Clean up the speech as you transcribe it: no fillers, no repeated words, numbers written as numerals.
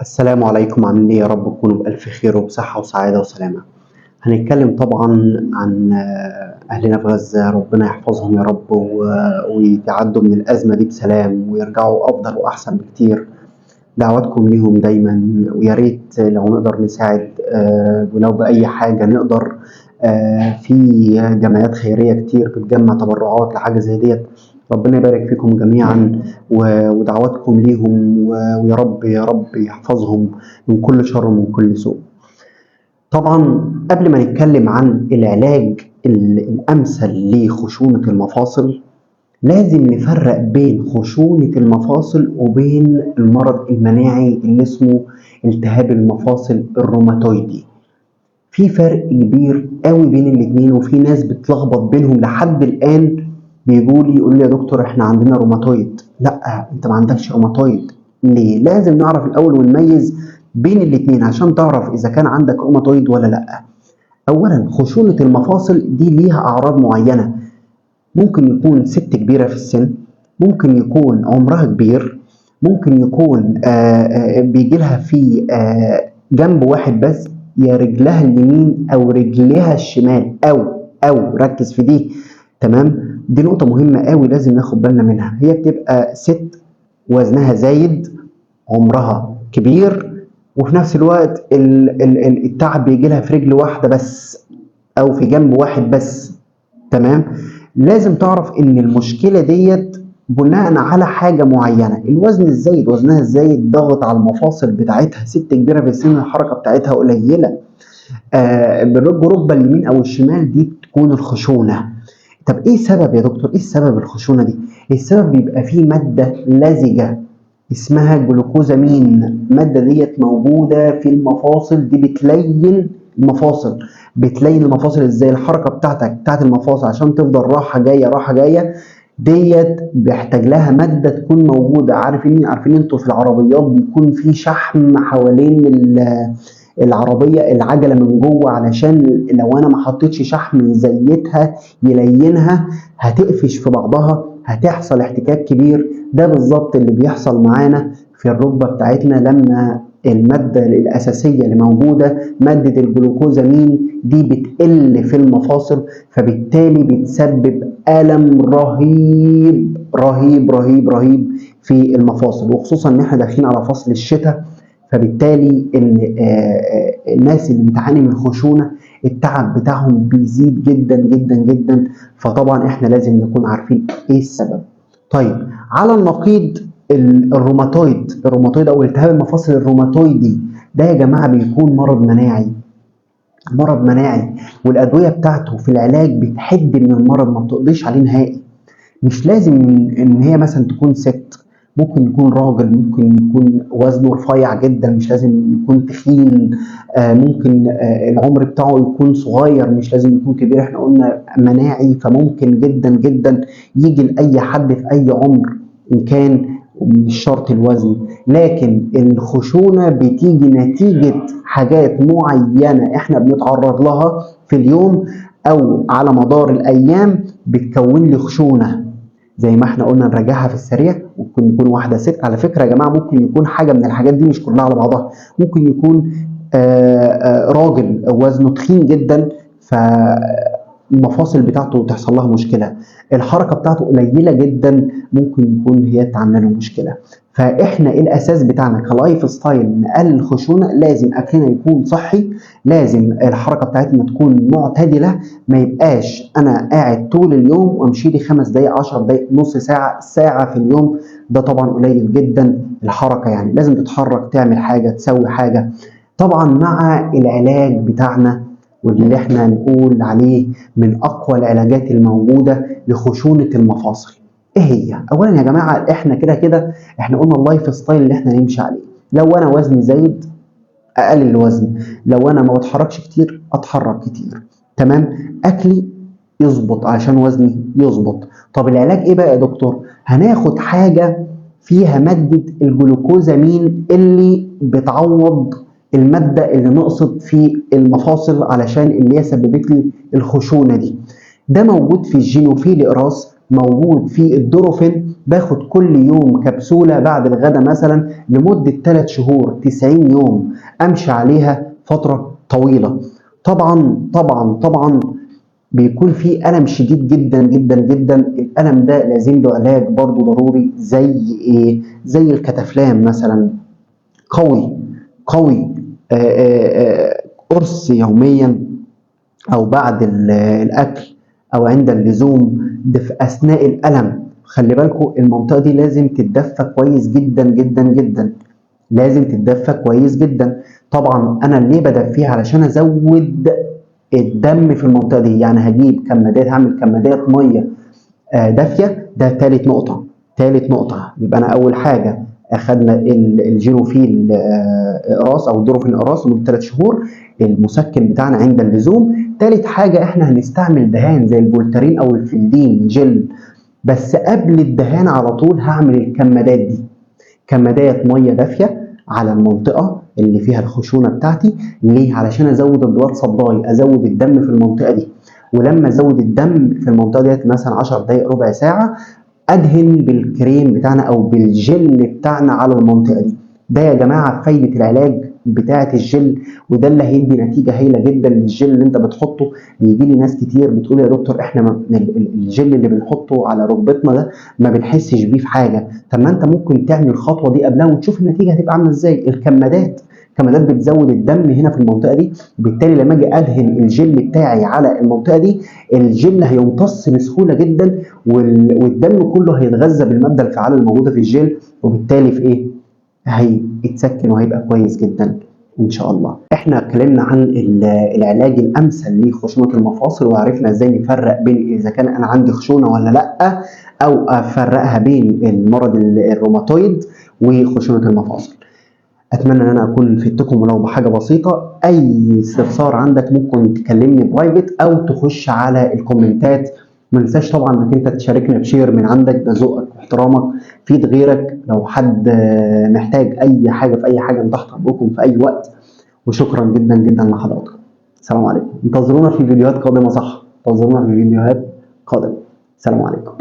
السلام عليكم، عاملين ايه؟ يا رب تكونوا بألف خير وبصحة وسعادة وسلامة. هنتكلم طبعا عن أهلنا في غزة، ربنا يحفظهم يا رب ويتعدوا من الأزمة دي بسلام ويرجعوا أفضل وأحسن بكتير. دعواتكم ليهم دايما، ويا ريت لو نقدر نساعد ولو بأي حاجة نقدر. في جمعيات خيرية كتير بتجمع تبرعات لحاجة زي ديت. ربنا يبارك فيكم جميعا ودعواتكم ليهم ويا رب يا رب يحفظهم من كل شر ومن كل سوء. طبعا قبل ما نتكلم عن العلاج الأمثل لخشونة المفاصل، لازم نفرق بين خشونة المفاصل وبين المرض المناعي اللي اسمه التهاب المفاصل الروماتويدي. في فرق كبير قوي بين الاتنين، وفي ناس بتلخبط بينهم لحد الآن. يقول لي يا دكتور احنا عندنا روماتويد. لا، انت ما عندكش روماتويد. ليه؟ لازم نعرف الأول ونميز بين الاتنين عشان تعرف إذا كان عندك روماتويد ولا لا. أولا، خشونة المفاصل دي ليها أعراض معينة. ممكن يكون ست كبيرة في السن، ممكن يكون عمرها كبير، ممكن يكون بيجي لها في جنب واحد بس، يا رجلها اليمين أو رجلها الشمال أو ركز في دي. تمام، دي نقطة مهمة قوي لازم ناخد بالنا منها. هي بتبقى ست وزنها زايد، عمرها كبير، وفي نفس الوقت التعب بيجي لها في رجل واحدة بس أو في جنب واحد بس. تمام، لازم تعرف ان المشكله ديت بناء على حاجه معينه. الوزن الزايد، وزنها الزايد ضغط على المفاصل بتاعتها. ست كبيره في السن الحركه بتاعتها قليله، بالركبه اليمين او الشمال، دي تكون الخشونه. طب ايه السبب يا دكتور؟ ايه السبب الخشونه دي؟ السبب بيبقى فيه ماده لزجه اسمها جلوكوزامين. الماده ديت موجوده في المفاصل، دي بتلين المفاصل ازاي؟ الحركه بتاعت المفاصل عشان تفضل راحه جايه راحه جايه، ديت بيحتاج لها ماده تكون موجوده. عارفين انتوا في العربيات بيكون في شحم حوالين العربيه، العجله من جوه، علشان لو انا ما حطيتش شحم يزيتها يلينها هتقفش في بعضها، هتحصل احتكاك كبير. ده بالظبط اللي بيحصل معانا في الركبه بتاعتنا لما المادة الأساسية اللي موجودة مادة الجلوكوزامين دي بتقل في المفاصل، فبالتالي بتسبب ألم رهيب رهيب رهيب رهيب في المفاصل، وخصوصا إن احنا داخلين على فصل الشتاء. فبالتالي الناس اللي بتعاني من خشونة التعب بتاعهم بيزيد جدا جدا جدا. فطبعا احنا لازم نكون عارفين ايه السبب. طيب، على النقيض الروماتويد او التهاب المفاصل الروماتويدي، ده يا جماعه بيكون مرض مناعي، والادويه بتاعته في العلاج بتحد من المرض، ما بتقضيش عليه نهائي. مش لازم ان هي مثلا تكون ست، ممكن يكون راجل، ممكن يكون وزنه رفيع جدا، مش لازم يكون تخين. ممكن العمر بتاعه يكون صغير، مش لازم يكون كبير. احنا قلنا مناعي، فممكن جدا جدا يجي لأي حد في أي عمر، إن كان مش شرط الوزن. لكن الخشونة بتيجي نتيجة حاجات معينة احنا بنتعرض لها في اليوم أو على مدار الأيام، بتكون لي خشونة. زي ما احنا قلنا نراجعها في السريع. ممكن يكون واحده ست، على فكره يا جماعه ممكن يكون حاجه من الحاجات دي مش كلها على بعضها. ممكن يكون راجل وزنه تخين جدا، فالمفاصل بتاعته تحصل لها مشكله. الحركه بتاعته قليله جدا، ممكن يكون هي تعمل له مشكله. فاحنا الاساس بتاعنا كلايف ستايل نقلل الخشونه، لازم اكلنا يكون صحي، لازم الحركه بتاعتنا تكون معتدله. ما يبقاش انا قاعد طول اليوم وامشي لي 5 دقائق 10 دقائق نص ساعه ساعه في اليوم. ده طبعا قليل جدا الحركه، يعني لازم تتحرك، تعمل حاجه، تسوي حاجه. طبعا مع العلاج بتاعنا واللي احنا نقول عليه من اقوى العلاجات الموجوده لخشونه المفاصل. ايه هي؟ اولا يا جماعه، احنا كده احنا قلنا اللايف ستايل اللي احنا نمشي عليه. لو انا وزني زايد اقلل الوزن، لو انا ما بتحركش كتير اتحرك كتير. تمام، اكلي يظبط عشان وزني يظبط. طب العلاج ايه بقى يا دكتور؟ هناخد حاجه فيها ماده الجلوكوزامين اللي بتعوض الماده اللي نقصت في المفاصل علشان اللي هي سببت لي الخشونه دي. ده موجود في الجينوفيل اقراص، موجود في الدوروفين، باخد كل يوم كبسولة بعد الغداء مثلا لمدة 3 شهور، 90 يوم، امشي عليها فترة طويلة. طبعا بيكون في ألم شديد جدا جدا جدا. الألم ده لازم له علاج برضه ضروري، زي ايه؟ زي الكتافلام مثلا، قوي قوي، قرص يوميا او بعد الاكل او عند اللزوم، ده في اثناء الالم. خلي بالكم المنطقه دي لازم تتدفى كويس جدا جدا جدا، لازم تتدفى كويس جدا. طبعا انا ليه بدفيها؟ علشان ازود الدم في المنطقه دي. يعني هجيب كمادات، هعمل كمادات ميه دافيه. ده تالت نقطه. يبقى انا اول حاجه اخدنا الجيروفيل اقراص او الدوروفين اقراص لمده 3 شهور، المسكن بتاعنا عند اللزوم. تالت حاجه احنا هنستعمل دهان زي الفولتارين او الفلدين جل، بس قبل الدهان على طول هعمل الكمادات دي، كمادات ميه دافيه على المنطقه اللي فيها الخشونه بتاعتي. ليه؟ علشان ازود البلاد سبلاي، ازود الدم في المنطقه دي. ولما ازود الدم في المنطقه ديت مثلا 10 دقائق ربع ساعه، ادهن بالكريم بتاعنا او بالجل بتاعنا على المنطقه دي. ده يا جماعه فايده العلاج بتاعه الجل، وده اللي هيدي نتيجه هايله جدا للجل اللي انت بتحطه. بيجي لي ناس كتير بتقول يا دكتور احنا الجل اللي بنحطه على ركبتنا ده ما بنحسش بيه في حاجه. طب ما انت ممكن تعمل الخطوه دي قبلها وتشوف النتيجه هتبقى عامله ازاي. الكمادات بتزود الدم هنا في المنطقه دي، وبالتالي لما اجي ادهن الجل بتاعي على المنطقه دي، الجل هيمتص بسهوله جدا، والدم كله هيتغذى بالماده الفعاله الموجوده في الجل، وبالتالي في ايه؟ هيتسكن وهيبقى كويس جدا ان شاء الله. احنا اتكلمنا عن العلاج الامثل لخشونه المفاصل، وعرفنا ازاي نفرق بين اذا كان انا عندي خشونه ولا لا، او افرقها بين المرض الروماتويد وخشونه المفاصل. اتمنى ان انا اكون فدتكم ولو بحاجه بسيطه. اي استفسار عندك ممكن تكلمني برايفت او تخش على الكومنتات. ما تنساش طبعا انك انت تشاركنا بشير من عندك، ده ذوقك واحترامك، فيد غيرك. لو حد محتاج اي حاجه في اي حاجه، تحت امركم في اي وقت. وشكرا جدا جدا لحضراتكم. السلام عليكم. انتظرونا في فيديوهات قادمه. انتظرونا في فيديوهات قادمه. السلام عليكم.